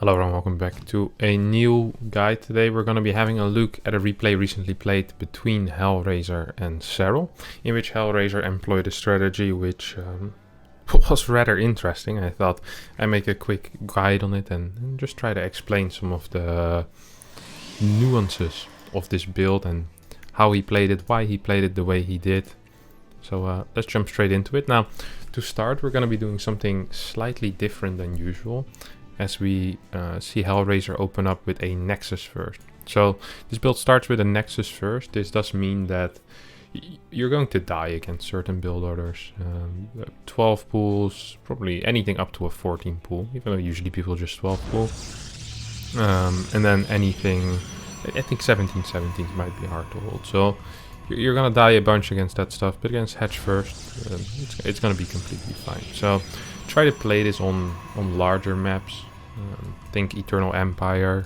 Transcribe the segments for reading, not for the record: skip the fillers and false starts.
Hello everyone, welcome back to a new guide. Today we're going to be having a look at a replay recently played between Hellraiser and Serral, in which Hellraiser employed a strategy which was rather interesting. I thought I'd make a quick guide on it and just try to explain some of the nuances of this build and how he played it, why he played it the way he did. So let's jump straight into it. Now, to start, we're going to be doing something slightly different than usual, as we see Hellraiser open up with a Nexus first. So this build starts with a Nexus first. This does mean that you're going to die against certain build orders. 12 pools, probably anything up to a 14 pool, even though usually people just 12 pool. And then anything, I think 17 might be hard to hold. So you're gonna die a bunch against that stuff, but against Hedge first, it's gonna be completely fine. So try to play this on larger maps. Think Eternal Empire,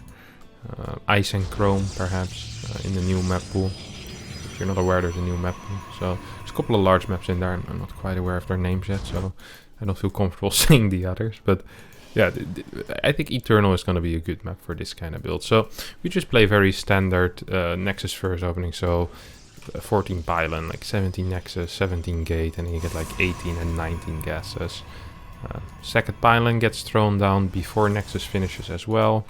Ice and Chrome perhaps in the new map pool. If you're not aware, there's a new map pool. So there's a couple of large maps in there. I'm not quite aware of their names yet, so I don't feel comfortable saying the others. But yeah, I think Eternal is going to be a good map for this kind of build. So we just play very standard Nexus first opening. So 14 pylon, like 17 Nexus, 17 gate, and then you get like 18 and 19 gases. Second pylon gets thrown down before Nexus finishes as well.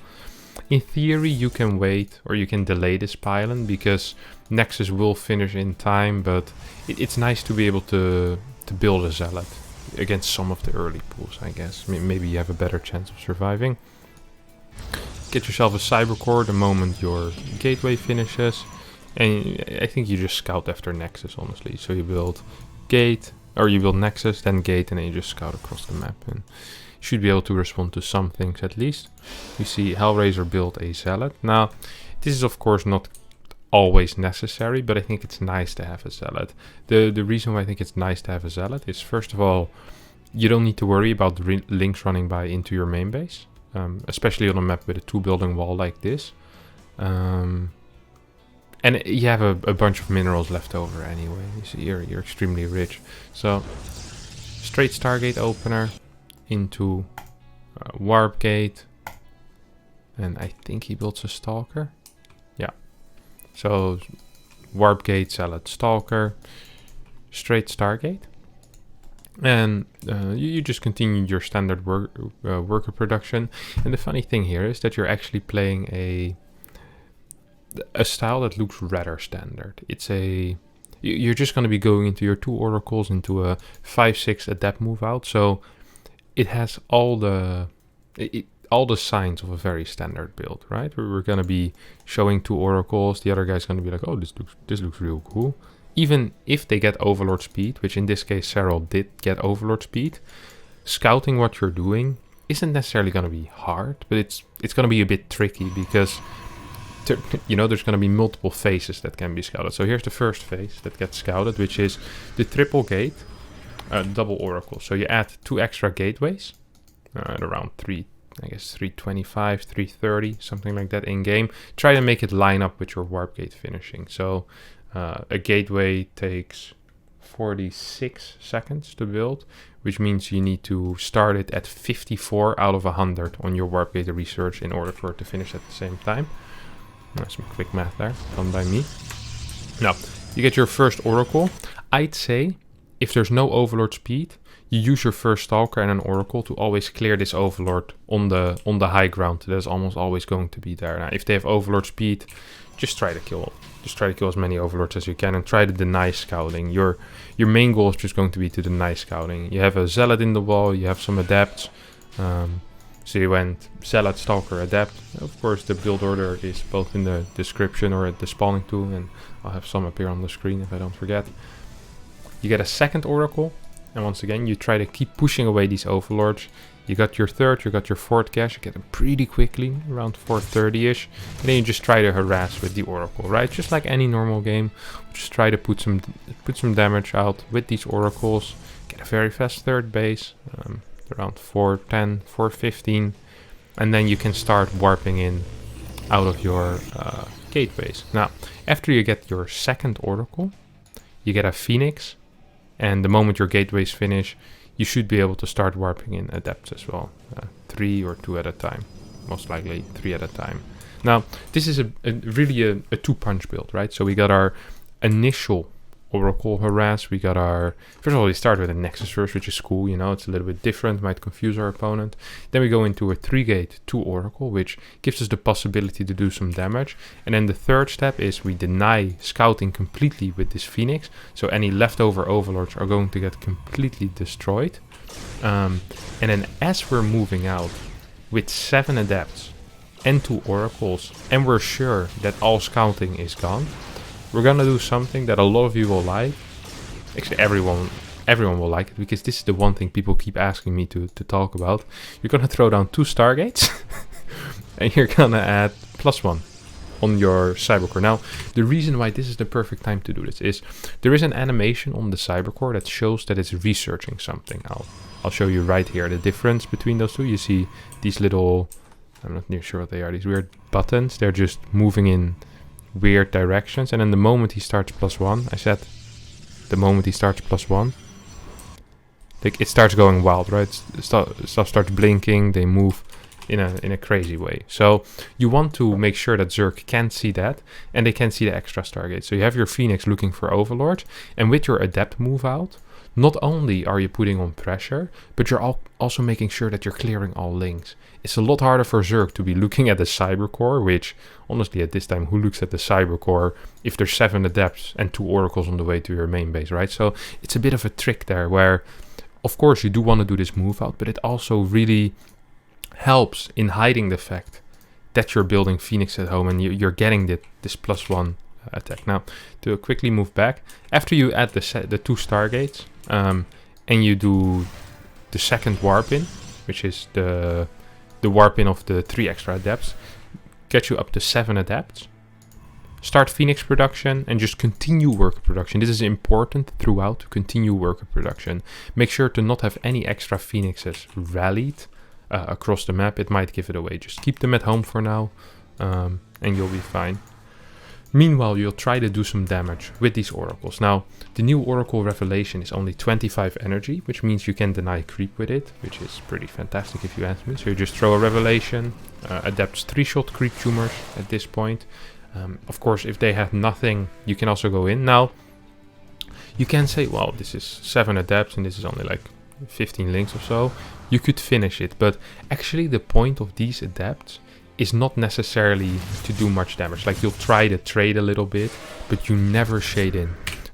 In theory, you can wait or you can delay this pylon because Nexus will finish in time, but it's nice to be able to build a Zealot against some of the early pools, I guess. Maybe you have a better chance of surviving. Get yourself a Cybercore the moment your gateway finishes. And I think you just scout after Nexus, honestly. So you build gate, or you build Nexus, then gate, and then you just scout across the map. And you should be able to respond to some things at least. We see Hellraiser build a Zealot. Now, this is of course not always necessary, but I think it's nice to have a Zealot. The reason why I think it's nice to have a Zealot is, first of all, you don't need to worry about links running by into your main base. Especially on a map with a 2-building wall like this. And you have a bunch of minerals left over anyway. You see here, you're extremely rich. So, straight Stargate opener into Warp Gate. And I think he builds a Stalker. Yeah. So, Warp Gate, Zealot, Stalker. Straight Stargate. And you just continue your standard worker production. And the funny thing here is that you're actually playing a style that looks rather standard. You're just going to be going into your 2 oracles into a 5/6 adept move out, so it has all the signs of a very standard build, right? We're going to be showing 2 oracles. The other guy's going to be like, oh, this looks real cool. Even if they get Overlord speed, which in this case Serral did get Overlord speed, scouting what you're doing isn't necessarily going to be hard, but it's going to be a bit tricky because there's going to be multiple phases that can be scouted. So here's the first phase that gets scouted, which is the triple gate, double oracle. So you add 2 extra gateways at around 325, 330, something like that in game. Try to make it line up with your warp gate finishing. So a gateway takes 46 seconds to build, which means you need to start it at 54 out of 100 on your warp gate research in order for it to finish at the same time. Some quick math there, done by me. Now, you get your first oracle. I'd say, if there's no overlord speed, you use your first stalker and an oracle to always clear this overlord on the high ground. That's almost always going to be there. Now, if they have overlord speed, just try to kill as many overlords as you can and try to deny scouting. Your main goal is just going to be to deny scouting. You have a Zealot in the wall, you have some adepts. So you went Zealot, Stalker, Adept. Of course, the build order is both in the description or at the spawning tool, and I'll have some appear on the screen if I don't forget. You get a second Oracle, and once again, you try to keep pushing away these Overlords. You got your third, you got your fourth cache, you get them pretty quickly, around 430-ish, and then you just try to harass with the Oracle, right? Just like any normal game, just try to put some damage out with these Oracles, get a very fast third base, around 410, 415, and then you can start warping in out of your gateways. Now, after you get your second oracle, you get a Phoenix, and the moment your gateways finish, you should be able to start warping in adepts as well, 3 or 2 at a time. most likely 3 at a time. Now, this is really a two-punch build, right? So we got our initial Oracle harass. We got our, first of all, we start with a Nexus first, which is cool, you know, it's a little bit different, might confuse our opponent. Then we go into a 3-gate 2 Oracle, which gives us the possibility to do some damage. And then the third step is we deny scouting completely with this Phoenix, so any leftover Overlords are going to get completely destroyed. And then as we're moving out with 7 Adepts and 2 Oracles, and we're sure that all scouting is gone, we're gonna do something that a lot of you will like. Actually, everyone will like it, because this is the one thing people keep asking me to talk about. You're gonna throw down 2 Stargates, and you're gonna add +1 on your Cybercore. Now, the reason why this is the perfect time to do this is there is an animation on the Cybercore that shows that it's researching something. I'll show you right here the difference between those two. You see these little, I'm not near sure what they are, these weird buttons. They're just moving in weird directions, and then the moment he starts +1, I said the moment he starts +1, like, it starts going wild, right? Stuff starts blinking, they move in a crazy way. So you want to make sure that Zerg can see that, and they can see the extra Stargate. So you have your Phoenix looking for Overlord, and with your Adept move out, not only are you putting on pressure, but you're also making sure that you're clearing all links. It's a lot harder for Zerg to be looking at the Cybercore, which, honestly, at this time, who looks at the Cybercore if there's 7 Adepts and 2 Oracles on the way to your main base, right? So it's a bit of a trick there where, of course, you do want to do this move out, but it also really helps in hiding the fact that you're building Phoenix at home and you're getting this +1 attack. Now, to quickly move back, after you add the 2 Stargates, and you do the second warp in, which is the warp in of the 3 extra Adepts, get you up to 7 Adepts. Start Phoenix production and just continue worker production. This is important throughout, to continue worker production. Make sure to not have any extra Phoenixes rallied across the map. It might give it away. Just keep them at home for now, and you'll be fine. Meanwhile, you'll try to do some damage with these Oracles. Now, the new Oracle Revelation is only 25 energy, which means you can deny creep with it, which is pretty fantastic if you ask me. So you just throw a Revelation, Adepts 3-shot creep tumors at this point. Of course, if they have nothing, you can also go in. Now, you can say, well, this is 7 Adepts and this is only like 15 links or so. You could finish it, but actually the point of these Adepts is not necessarily to do much damage. Like, you'll try to trade a little bit, but you never shade in.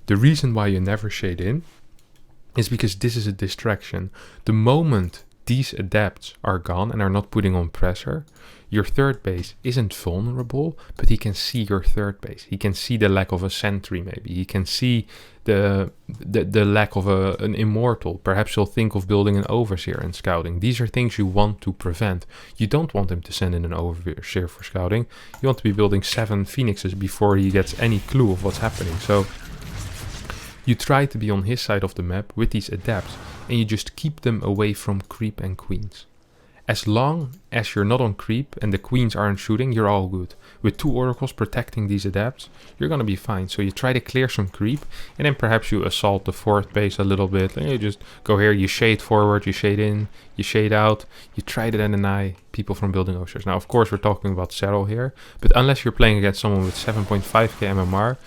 The reason why you never shade in is because this is a distraction. The moment these Adepts are gone and are not putting on pressure, your third base isn't vulnerable, but he can see your third base. He can see the lack of a sentry, maybe. He can see the lack of an immortal. Perhaps he'll think of building an overseer and scouting. These are things you want to prevent. You don't want him to send in an overseer for scouting. You want to be building 7 Phoenixes before he gets any clue of what's happening. So you try to be on his side of the map with these Adepts, and you just keep them away from creep and queens. As long as you're not on creep and the queens aren't shooting, you're all good. With 2 oracles protecting these Adepts, you're gonna be fine. So you try to clear some creep, and then perhaps you assault the 4th base a little bit, and you just go here, you shade forward, you shade in, you shade out, you try to then deny people from building overseers. Now, of course, we're talking about Serral here, but unless you're playing against someone with 7.5k MMR,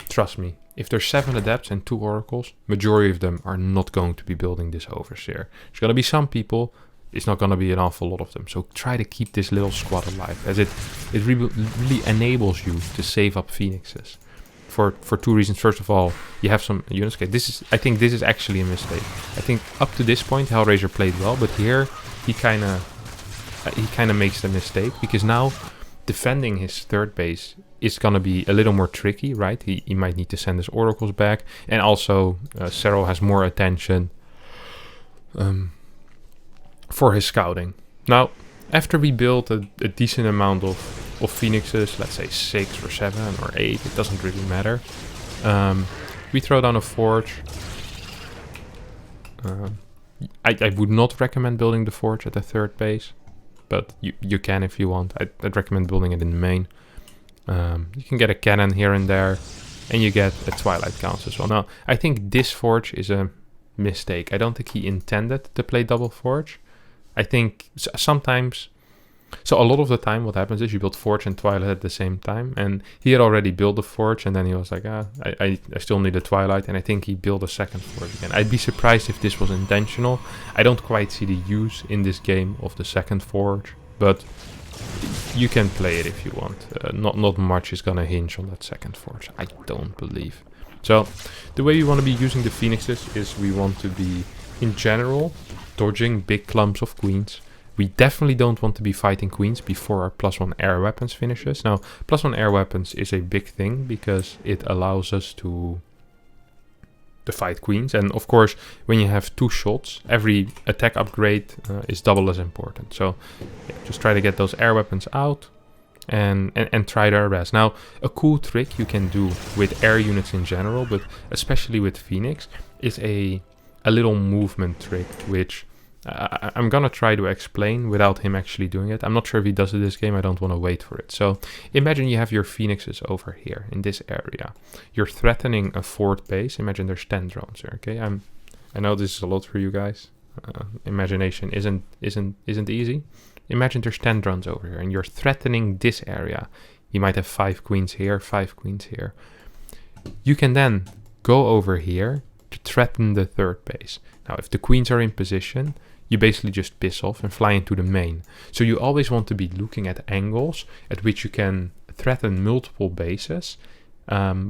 trust me, if there's 7 Adepts and 2 oracles, majority of them are not going to be building this overseer. There's gonna be some people. It's not going to be an awful lot of them. So try to keep this little squad alive, as it really enables you to save up Phoenixes. For 2 reasons. First of all, you have some units. Okay, I think this is actually a mistake. I think up to this point, Hellraiser played well, but here he kind of makes the mistake, because now defending his 3rd base is going to be a little more tricky, right? He might need to send his oracles back, and also Serral has more attention for his scouting. Now, after we build a decent amount of Phoenixes, let's say 6 or 7 or 8, it doesn't really matter, we throw down a forge. I would not recommend building the forge at the 3rd base, but you can if you want. I'd recommend building it in the main. You can get a cannon here and there, and you get a Twilight Council as well. Now, I think this forge is a mistake. I don't think he intended to play double forge. I think sometimes So a lot of the time what happens is you build Forge and Twilight at the same time, and he had already built the Forge, and then he was like, I still need a Twilight, and I think he built a second Forge again. I'd be surprised if this was intentional. I don't quite see the use in this game of the second Forge, but you can play it if you want. Not much is gonna hinge on that second Forge, I don't believe. So the way we want to be using the Phoenixes is we want to be, in general, dodging big clumps of queens. We definitely don't want to be fighting queens before our +1 air weapons finishes. Now, +1 air weapons is a big thing because it allows us to fight queens. And of course, when you have 2 shots, every attack upgrade is double as important. So yeah, just try to get those air weapons out and try to harass. Now, a cool trick you can do with air units in general, but especially with Phoenix, is a little movement trick, which I'm gonna try to explain without him actually doing it. I'm not sure if he does it this game, I don't want to wait for it. So imagine you have your Phoenixes over here in this area. You're threatening a fort base. Imagine there's 10 drones here, okay? I know this is a lot for you guys. Imagination isn't easy. Imagine there's 10 drones over here and you're threatening this area. You might have 5 queens here, 5 queens here. You can then go over here to threaten the third base. Now, if the queens are in position, you basically just piss off and fly into the main. So you always want to be looking at angles at which you can threaten multiple bases,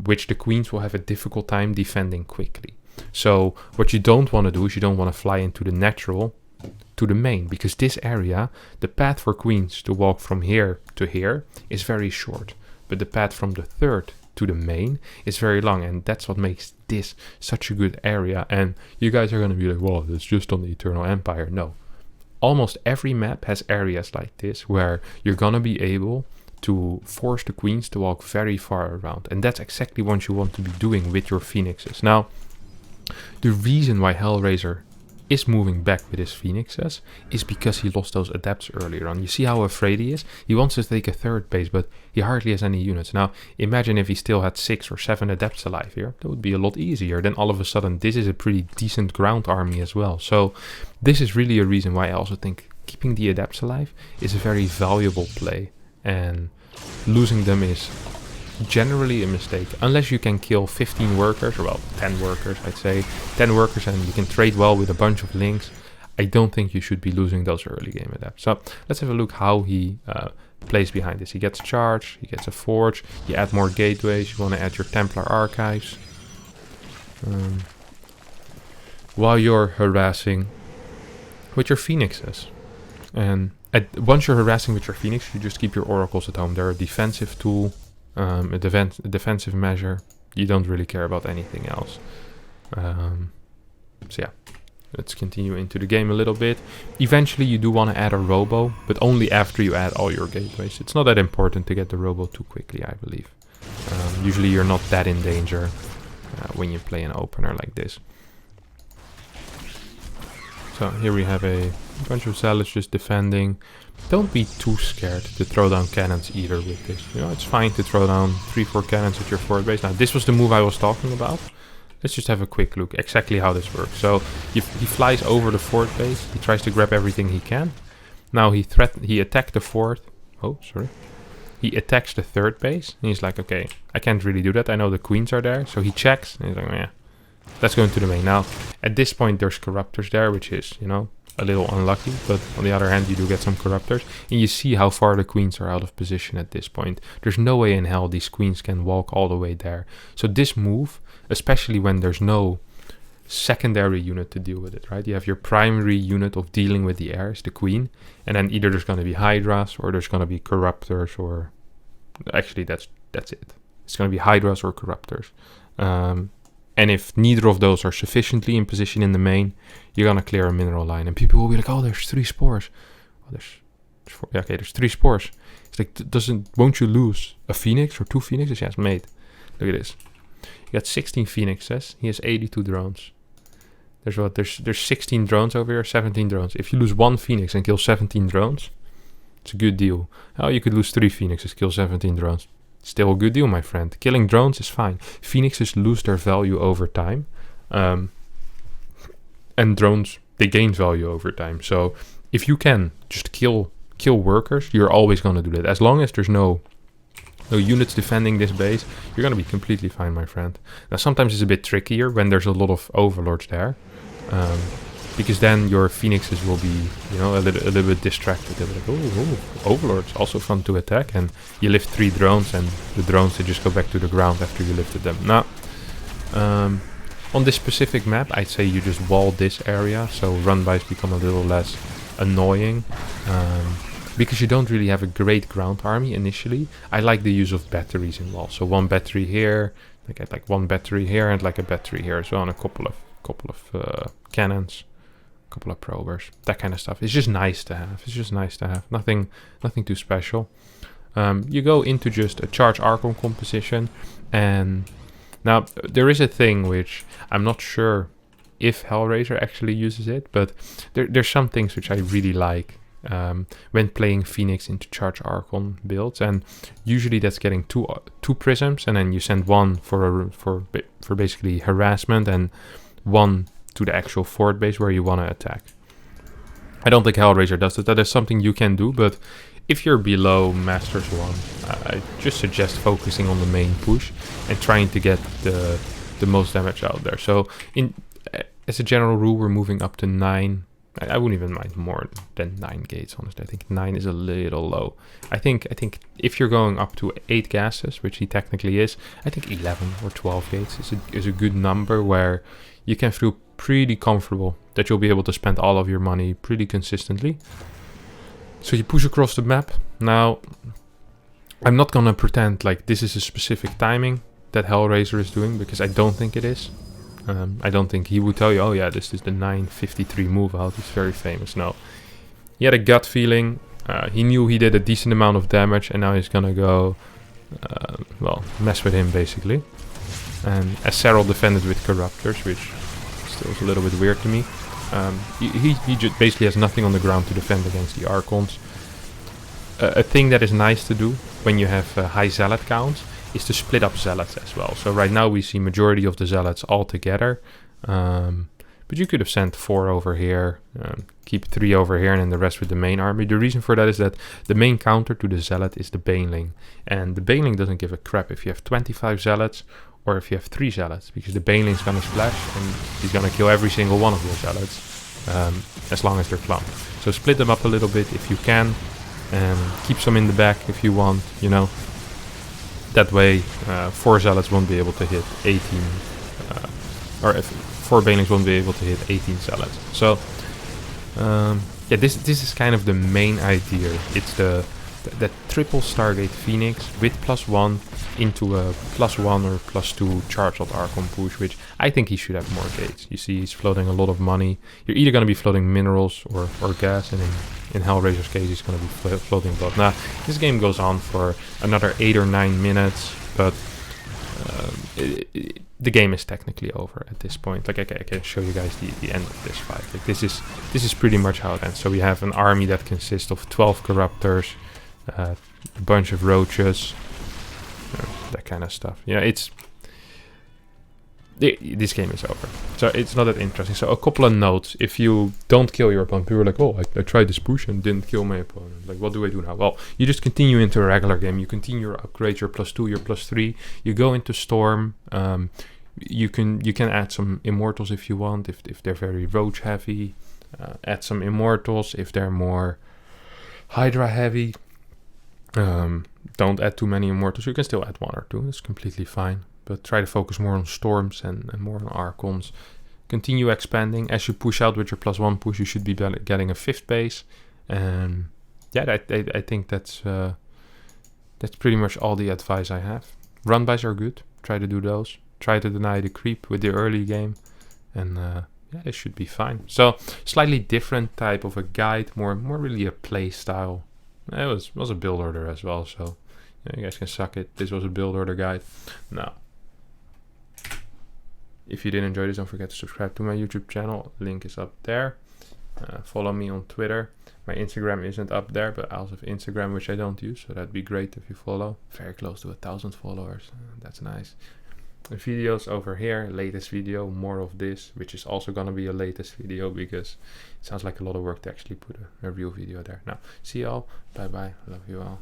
which the queens will have a difficult time defending quickly. So what you don't want to do is you don't want to fly into the natural to the main, because this area, the path for queens to walk from here to here is very short, but the path from the third to the main is very long, and that's what makes this such a good area. And you guys are going to be like, well, it's just on the Eternal Empire. No, almost every map has areas like this where you're going to be able to force the queens to walk very far around, and that's exactly what you want to be doing with your Phoenixes. Now, the reason why Hellraiser is moving back with his Phoenixes is because he lost those adepts earlier on. You see how afraid he is? He wants to take a third base, but he hardly has any units. Now, imagine if he still had 6 or 7 adepts alive here. That would be a lot easier. Then all of a sudden, this is a pretty decent ground army as well. So this is really a reason why I also think keeping the adepts alive is a very valuable play, and losing them is generally a mistake, unless you can kill 15 workers, or well, 10 workers, I'd say 10 workers, and you can trade well with a bunch of links. I don't think you should be losing those early game adepts. So let's have a look how he plays behind this. He gets charge, he gets a forge, you add more gateways, you want to add your Templar archives while you're harassing with your Phoenixes. And once you're harassing with your Phoenix, you just keep your oracles at home. They're a defensive tool, a defensive measure. You don't really care about anything else. So yeah, let's continue into the game a little bit. Eventually you do want to add a robo, but only after you add all your gateways. It's not that important to get the robo too quickly, I believe. Usually you're not that in danger when you play an opener like this. So here we have a bunch of zealots just defending. Don't be too scared to throw down cannons either with this. You know, it's fine to throw down 3-4 cannons at your fort base. Now, this was the move I was talking about. Let's just have a quick look exactly how this works. So he flies over the fort base. He tries to grab everything he can. Now he attacked the fort. Oh, sorry. He attacks the third base. And he's like, okay, I can't really do that. I know the queens are there. So he checks. And he's like, yeah, let's go into the main. Now, at this point, there's corruptors there, which is, you know, a little unlucky, but on the other hand, you do get some corruptors, and you see how far the queens are out of position at this point. There's no way in hell these queens can walk all the way there. So this move, especially when there's no secondary unit to deal with it, right? You have your primary unit of dealing with the air is the queen, and then either there's going to be hydras or there's going to be corruptors, or actually that's it. It's going to be hydras or corruptors. And if neither of those are sufficiently in position in the main, you're going to clear a mineral line. And people will be like, oh, there's 3 spores. Oh, there's 4. Yeah, okay, there's 3 spores. It's like, won't you lose a Phoenix or 2 Phoenixes? Yes, mate. Look at this. You got 16 Phoenixes. He has 82 drones. There's 16 drones over here, 17 drones. If you lose 1 Phoenix and kill 17 drones, it's a good deal. Oh, you could lose 3 Phoenixes, kill 17 drones. Still a good deal, my friend. Killing drones is fine. Phoenixes lose their value over time. And drones, they gain value over time. So if you can just kill kill workers, you're always going to do that. As long as there's no units defending this base, you're going to be completely fine, my friend. Now, sometimes it's a bit trickier when there's a lot of overlords there. Because then your phoenixes will be, you know, a little bit distracted. They're like, oh, overlords, also fun to attack. And you lift 3 drones, and the drones, they just go back to the ground after you lifted them. Now, on this specific map, I'd say you just wall this area, so run-bys become a little less annoying. Because you don't really have a great ground army initially. I like the use of batteries in walls. So 1 battery here, like 1 battery here, and like a battery here as well, and a couple of cannons. Couple of probers, that kind of stuff. It's just nice to have. Nothing too special. You go into just a charge Archon composition, and now there is a thing which I'm not sure if Hellraiser actually uses it, but there's some things which I really like when playing Phoenix into charge Archon builds, and usually that's getting two prisms, and then you send 1 for basically harassment, and 1 to the actual fort base where you want to attack. I don't think Hellraiser does it. That is something you can do, but if you're below Masters 1, I just suggest focusing on the main push and trying to get the most damage out there. So as a general rule, we're moving up to 9. I wouldn't even mind more than 9 gates, honestly. I think 9 is a little low. I think if you're going up to 8 gases, which he technically is, I think 11 or 12 gates is a good number where you can feel pretty comfortable that you'll be able to spend all of your money pretty consistently. So you push across the map. Now, I'm not gonna pretend like this is a specific timing that Hellraiser is doing, because I don't think it is. I don't think he would tell you, oh yeah, this is the 9:53 move out. It's very famous. No. He had a gut feeling. He knew he did a decent amount of damage, and now he's gonna go, mess with him basically. And as Serral defended with Corruptors, which still is a little bit weird to me, he just basically has nothing on the ground to defend against the Archons. A thing that is nice to do when you have high Zealot counts is to split up Zealots as well. So right now we see majority of the Zealots all together, but you could have sent 4 over here, keep 3 over here, and then the rest with the main army. The reason for that is that the main counter to the Zealot is the Baneling, and the Baneling doesn't give a crap if you have 25 Zealots or if you have 3 Zealots, because the Baneling's gonna splash and he's gonna kill every single one of your Zealots, as long as they're clumped. So split them up a little bit if you can, and keep some in the back if you want, you know. That way 4 Zealots won't be able to hit 18, or if 4 Banelings won't be able to hit 18 Zealots. So yeah, this is kind of the main idea. It's that triple Stargate Phoenix with +1 into a +1 or +2 charged Archon push, which I think he should have more gates. You see, he's floating a lot of money. You're either going to be floating minerals or gas, and in Hellraiser's case, he's going to be floating both. Now, this game goes on for another 8 or 9 minutes, but the game is technically over at this point. Like I can show you guys the end of this fight. Like this is pretty much how it ends. So we have an army that consists of 12 Corruptors, a bunch of roaches, that kind of stuff. Yeah, this game is over. So it's not that interesting. So a couple of notes. If you don't kill your opponent, people are like, oh, I tried this push and didn't kill my opponent. Like, what do I do now? Well, you just continue into a regular game. You continue your upgrades, your +2, your +3. You go into Storm. You can add some Immortals if you want, if they're very roach heavy. Add some Immortals if they're more Hydra heavy. Don't add too many Immortals. You can still add 1 or 2. It's completely fine. But try to focus more on Storms and more on Archons. Continue expanding. As you push out with your +1 push, you should be getting a 5th base. And yeah, I think that's pretty much all the advice I have. Run-bys are good. Try to do those. Try to deny the creep with the early game. And yeah, it should be fine. So, slightly different type of a guide. More really a play style. It was a build order as well, so yeah, you guys can suck it. This was a build order guide. Now, if you did enjoy this, don't forget to subscribe to my YouTube channel. Link is up there. Follow me on Twitter. My Instagram isn't up there, but I also have Instagram, which I don't use, so that'd be great if you follow. Very close to 1,000 followers. That's nice. videos over here, latest video, more of this, which is also gonna be a latest video because it sounds like a lot of work to actually put a real video there. Now, see y'all, bye bye, love you all.